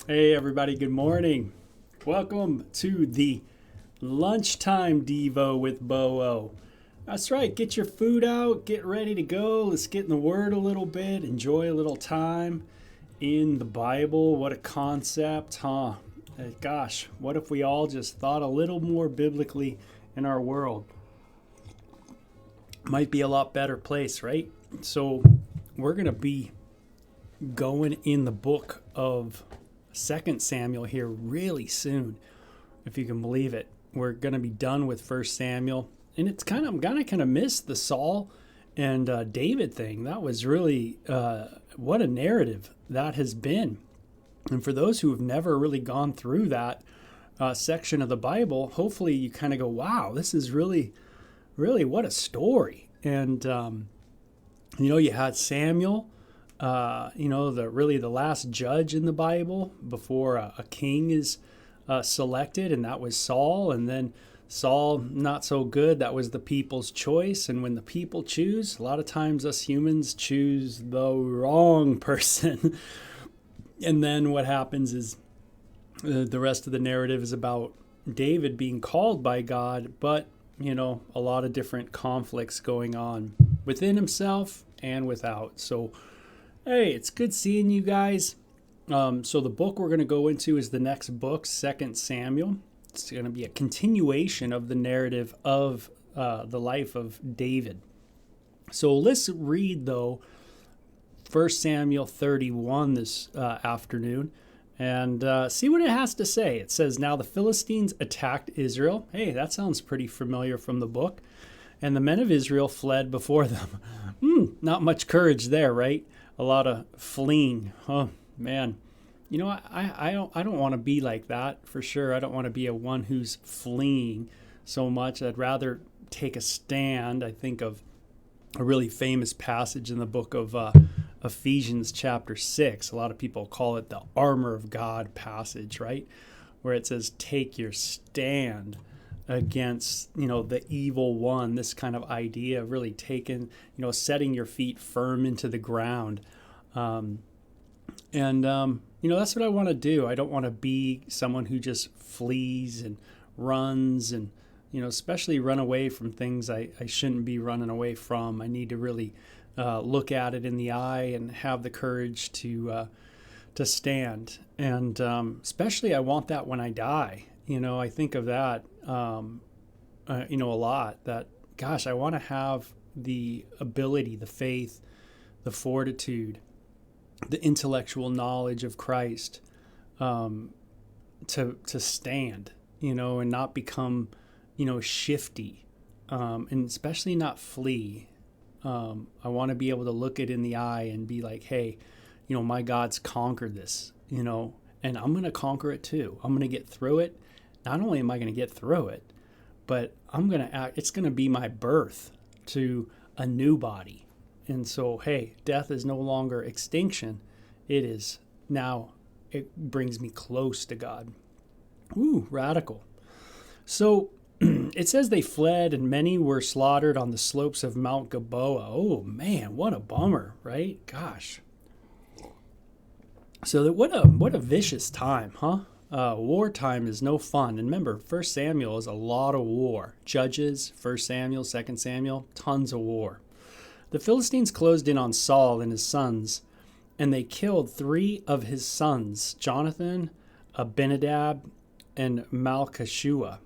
Hey everybody, good morning. Welcome to the Lunchtime Devo with Bo-O. That's right, get your food out, get ready to go. Let's get in the Word a little bit, enjoy a little time in the Bible. What a concept, huh? Gosh, what if we all just thought a little more biblically in our world? Might be a lot better place, right? So we're going to be going in the book of 2 Samuel here really soon, if you can believe it. We're going to be done with 1 Samuel, and it's I'm kind of miss the Saul and David thing, that was really what a narrative that has been. And for those who have never really gone through that section of the Bible, hopefully you kind of go, wow, this is really, really what a story. And, you had Samuel, the last judge in the Bible before a king is selected, and that was Saul. And then Saul, not so good. That was the people's choice. And when the people choose, a lot of times us humans choose the wrong person. And then what happens is the rest of the narrative is about David being called by God, but, a lot of different conflicts going on within himself and without. So, hey, it's good seeing you guys. So the book we're going to go into is the next book, 2 Samuel. It's going to be a continuation of the narrative of the life of David. So let's read, though, 1 Samuel 31 this afternoon and see what it has to say. It says, "Now the Philistines attacked Israel." Hey, that sounds pretty familiar from the book. "And the men of Israel fled before them." Not much courage there, right? A lot of fleeing. Oh, man. I don't want to be like that for sure. I don't want to be a one who's fleeing so much. I'd rather take a stand. I think of a really famous passage in the book of Ephesians chapter 6. A lot of people call it the armor of God passage, right? Where it says, take your stand against, the evil one. This kind of idea of really taking, setting your feet firm into the ground. That's what I want to do. I don't want to be someone who just flees and runs and, especially run away from things I shouldn't be running away from. I need to really look at it in the eye and have the courage to stand. And especially I want that when I die. I think of that, a lot, that, gosh, I want to have the ability, the faith, the fortitude, the intellectual knowledge of Christ to stand, and not become, shifty, and especially not flee. I want to be able to look it in the eye and be like, hey, my God's conquered this, and I'm going to conquer it too. I'm going to get through it. Not only am I going to get through it, but it's going to be my birth to a new body. And so, hey, death is no longer extinction. It is now, it brings me close to God. Ooh, radical. So it says they fled and many were slaughtered on the slopes of Mount Gilboa. Oh, man, what a bummer, right? Gosh. So what a vicious time, huh? Wartime is no fun. And remember, 1 Samuel is a lot of war. Judges, 1 Samuel, 2 Samuel, tons of war. The Philistines closed in on Saul and his sons, and they killed 3 of his sons, Jonathan, Abinadab, and Malchishua.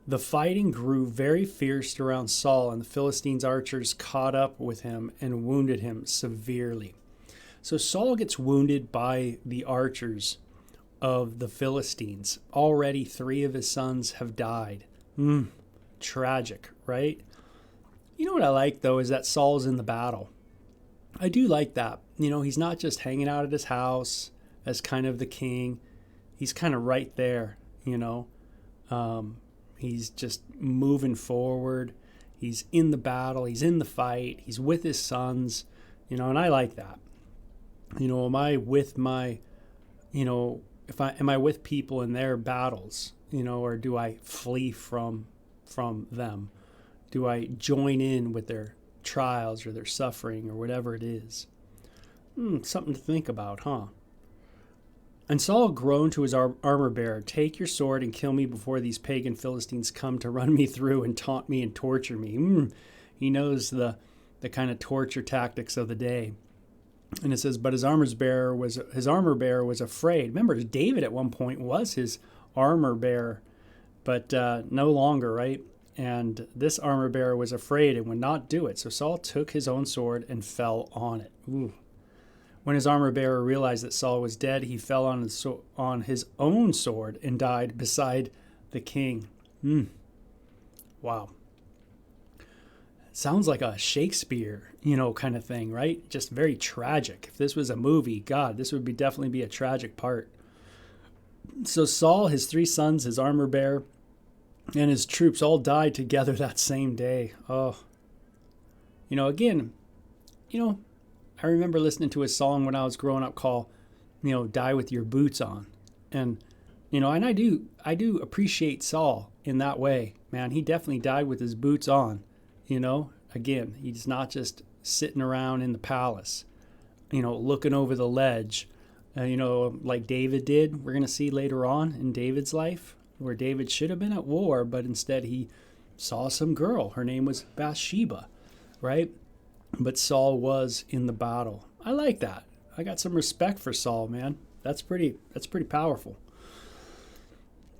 The fighting grew very fierce around Saul, and the Philistines' archers caught up with him and wounded him severely. So Saul gets wounded by the archers of the Philistines. Already 3 of his sons have died. Tragic, right? You know what I like, though, is that Saul's in the battle. I do like that. He's not just hanging out at his house as kind of the king. He's kind of right there, He's just moving forward. He's in the battle. He's in the fight. He's with his sons, and I like that. Am I with my, am I with people in their battles, or do I flee from them? Do I join in with their trials or their suffering or whatever it is? Something to think about, huh? And Saul groaned to his armor bearer, "Take your sword and kill me before these pagan Philistines come to run me through and taunt me and torture me." He knows the kind of torture tactics of the day. And it says, but his armor bearer was afraid. Remember, David at one point was his armor bearer, but no longer, right? And this armor bearer was afraid and would not do it. So Saul took his own sword and fell on it. Ooh. When his armor bearer realized that Saul was dead, he fell on his own sword and died beside the king. Wow. sounds like a Shakespeare, kind of thing, right? Just very tragic. If this was a movie, God, this would definitely be a tragic part. So Saul, his 3 sons, his armor bearer, and his troops all died together that same day. Oh, again, I remember listening to a song when I was growing up called, Die With Your Boots On. And, and I do appreciate Saul in that way, man. He definitely died with his boots on, Again, he's not just sitting around in the palace, looking over the ledge, like David did. We're going to see later on in David's life where David should have been at war, but instead he saw some girl. Her name was Bathsheba, right? But Saul was in the battle. I like that. I got some respect for Saul, man. That's pretty powerful.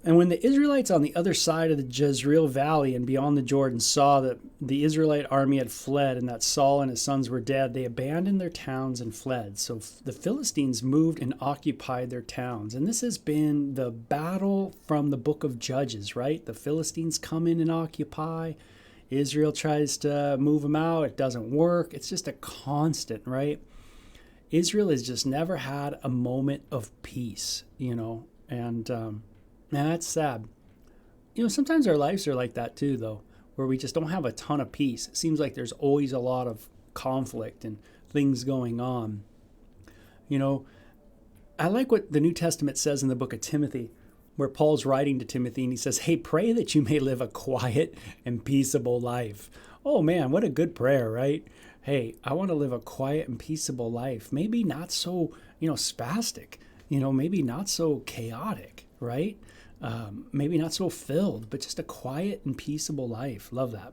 And when the Israelites on the other side of the Jezreel Valley and beyond the Jordan saw that the Israelite army had fled and that Saul and his sons were dead, they abandoned their towns and fled. So the Philistines moved and occupied their towns. And this has been the battle from the book of Judges, right? The Philistines come in and occupy. Israel tries to move them out. It doesn't work. It's just a constant, right? Israel has just never had a moment of peace, and man, that's sad. Sometimes our lives are like that too, though, where we just don't have a ton of peace. It seems like there's always a lot of conflict and things going on. I like what the New Testament says in the book of Timothy, where Paul's writing to Timothy and he says, hey, pray that you may live a quiet and peaceable life. Oh man, what a good prayer, right? Hey, I want to live a quiet and peaceable life. Maybe not so, spastic, maybe not so chaotic, right? Maybe not so filled, but just a quiet and peaceable life. Love that.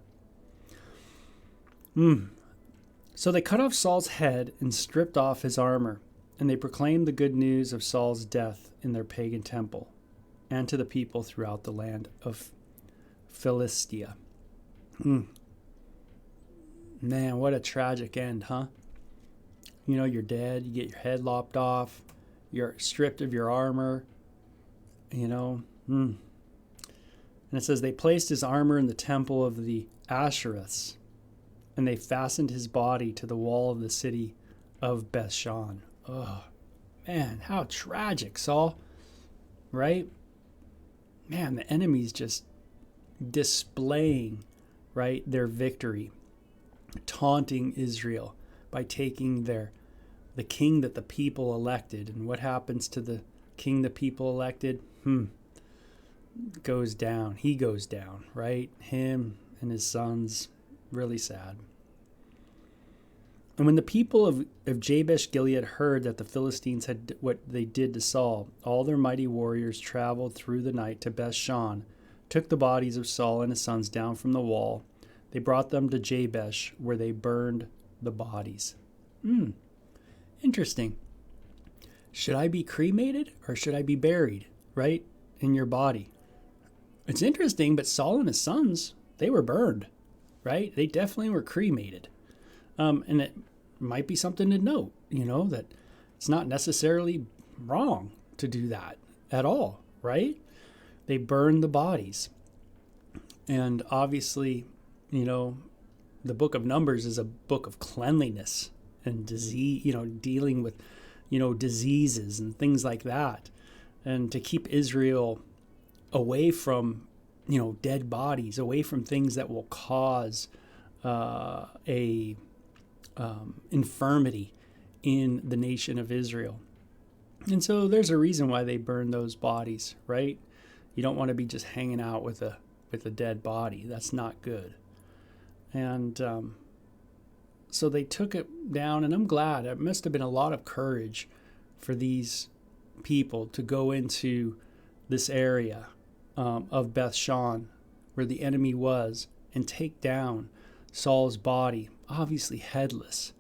So they cut off Saul's head and stripped off his armor, and they proclaimed the good news of Saul's death in their pagan temple and to the people throughout the land of Philistia. Man, what a tragic end, huh? You're dead, you get your head lopped off, you're stripped of your armor, And it says, they placed his armor in the temple of the Ashereths, and they fastened his body to the wall of the city of Bethshan. Oh, man, how tragic, Saul, right? Man, the enemy's just displaying, right, their victory, taunting Israel by taking the king that the people elected. And what happens to the king the people elected? Goes down. He goes down, right? Him and his sons. Really sad. And when the people of Jabesh Gilead heard that the Philistines had what they did to Saul, all their mighty warriors traveled through the night to Bethshan, took the bodies of Saul and his sons down from the wall. They brought them to Jabesh, where they burned the bodies. Interesting. Should I be cremated or should I be buried, right, in your body? It's interesting, but Saul and his sons, they were burned, right? They definitely were cremated. And it might be something to note, that it's not necessarily wrong to do that at all, right? They burned the bodies. And obviously, the book of Numbers is a book of cleanliness and disease, dealing with, diseases and things like that. And to keep Israel away from, dead bodies, away from things that will cause infirmity in the nation of Israel. And so there's a reason why they burn those bodies, right? You don't want to be just hanging out with a dead body. That's not good. And so they took it down, and I'm glad. It must have been a lot of courage for these people to go into this area of Bethshan, where the enemy was, and take down Saul's body, obviously headless,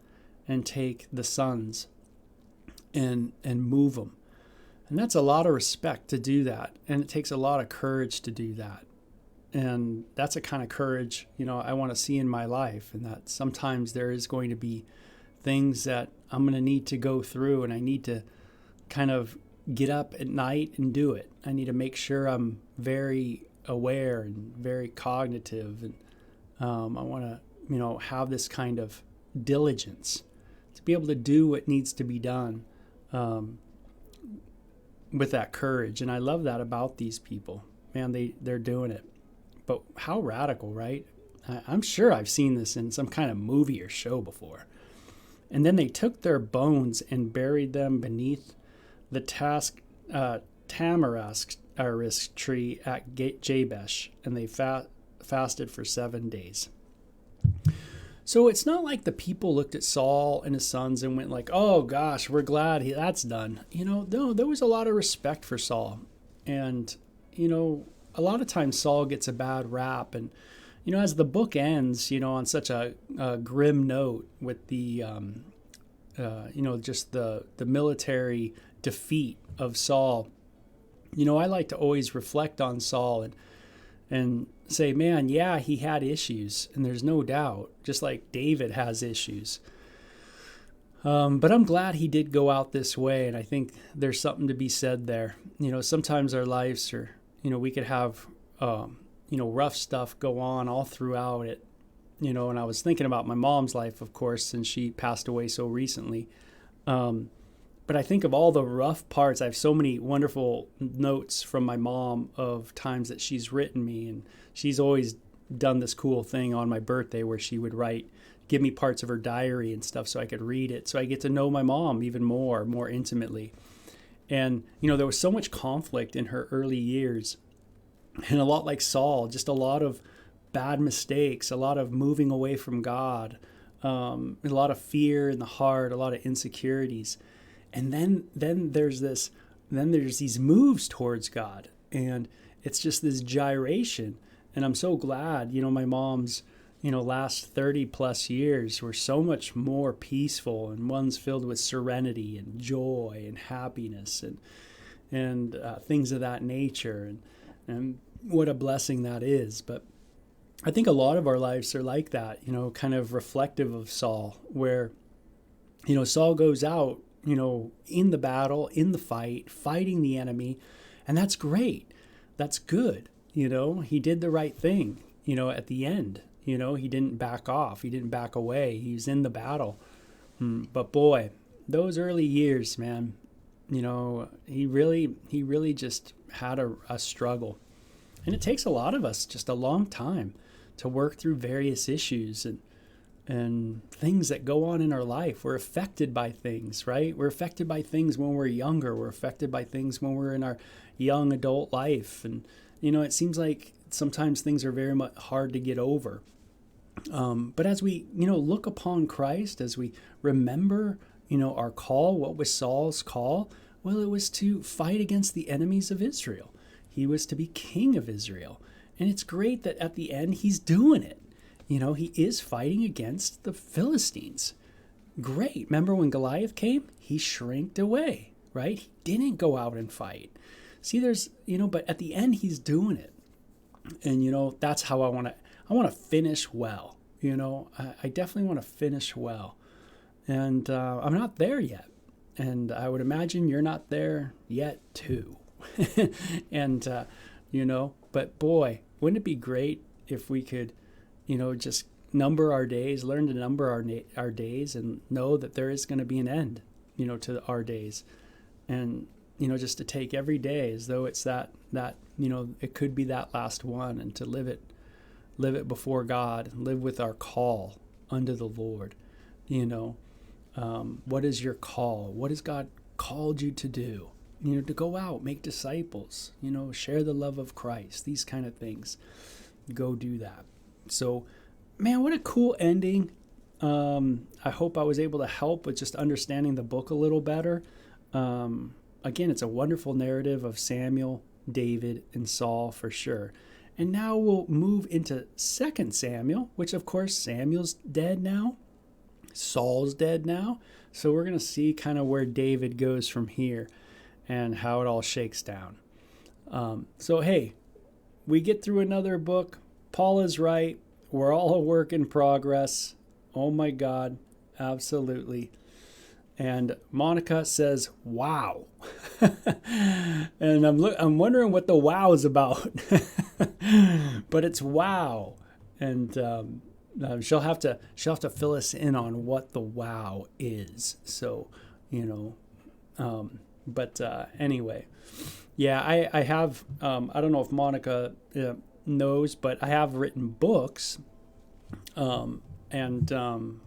and take the sons and move them. And that's a lot of respect to do that, and it takes a lot of courage to do that. And that's a kind of courage, I want to see in my life, and that sometimes there is going to be things that I'm going to need to go through, and I need to kind of get up at night and do it. I need to make sure I'm very aware and very cognitive, and I want to have this kind of diligence to be able to do what needs to be done with that courage. And I love that about these people. Man, they're doing it. But how radical, right? I'm sure I've seen this in some kind of movie or show before. And then they took their bones and buried them beneath the tamarisk tree at Jabesh, and they fasted for 7 days. So it's not like the people looked at Saul and his sons and went like, oh gosh, we're glad that's done. No, there was a lot of respect for Saul. And, a lot of times Saul gets a bad rap. And, as the book ends, on such a grim note with the, just the military defeat of Saul, I like to always reflect on Saul and say, man, yeah, he had issues, and there's no doubt, just like David has issues. But I'm glad he did go out this way, and I think there's something to be said there. Sometimes our lives are, we could have, rough stuff go on all throughout it, and I was thinking about my mom's life, of course, since she passed away so recently. But I think of all the rough parts. I have so many wonderful notes from my mom of times that she's written me, and she's always done this cool thing on my birthday where she would give me parts of her diary and stuff so I could read it. So I get to know my mom even more intimately. And, there was so much conflict in her early years, and a lot like Saul, just a lot of bad mistakes, a lot of moving away from God, a lot of fear in the heart, a lot of insecurities. And then there's these moves towards God, and it's just this gyration. And I'm so glad, my mom's, last 30 plus years were so much more peaceful, and one's filled with serenity and joy and happiness and things of that nature. And what a blessing that is. But I think a lot of our lives are like that, kind of reflective of Saul, where, Saul goes out, in the battle, in the fight, fighting the enemy. And that's great. That's good. He did the right thing, at the end. He didn't back off. He didn't back away. He was in the battle. But boy, those early years, man, he really just had a struggle. And it takes a lot of us just a long time to work through various issues and things that go on in our life. We're affected by things, right? We're affected by things when we're younger. We're affected by things when we're in our young adult life. And, it seems like sometimes things are very much hard to get over. But as we, look upon Christ, as we remember, our call, what was Saul's call? Well, it was to fight against the enemies of Israel. He was to be king of Israel. And it's great that at the end he's doing it. He is fighting against the Philistines. Great. Remember when Goliath came? He shrinked away, right? He didn't go out and fight. See, there's, but at the end he's doing it. And, that's how I want to finish well. I definitely want to finish well. And I'm not there yet. And I would imagine you're not there yet too. And, but boy, wouldn't it be great if we could, just number our days, learn to number our days, and know that there is going to be an end, to our days. And, just to take every day as though it's that, it could be that last one, and to live it before God, live with our call unto the Lord. What is your call? What has God called you to do? To go out, make disciples, share the love of Christ, these kind of things. Go do that. So, man, what a cool ending. I hope I was able to help with just understanding the book a little better. Again, it's a wonderful narrative of Samuel, David, and Saul for sure. And now we'll move into 2 Samuel, which of course Samuel's dead now. Saul's dead now. So we're going to see kind of where David goes from here and how it all shakes down. So, hey, we get through another book. Paul is right. We're all a work in progress. Oh my God, absolutely. And Monica says, wow. And I'm wondering what the wow is about. But it's wow. And she'll have to fill us in on what the wow is. So, but anyway, yeah, I have, I don't know if Monica knows, but I have written books, and I'm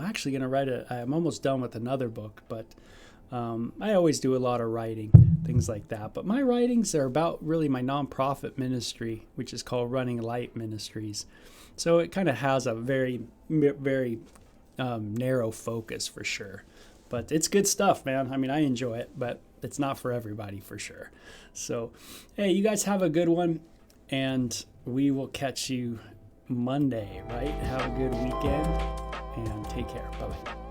actually going to I'm almost done with another book, but I always do a lot of writing, things like that. But my writings are about really my nonprofit ministry, which is called Running Light Ministries. So it kind of has a very, very narrow focus for sure. But it's good stuff, man. I mean, I enjoy it, but it's not for everybody for sure. So, hey, you guys have a good one, and we will catch you Monday, right? Have a good weekend, and take care. Bye-bye.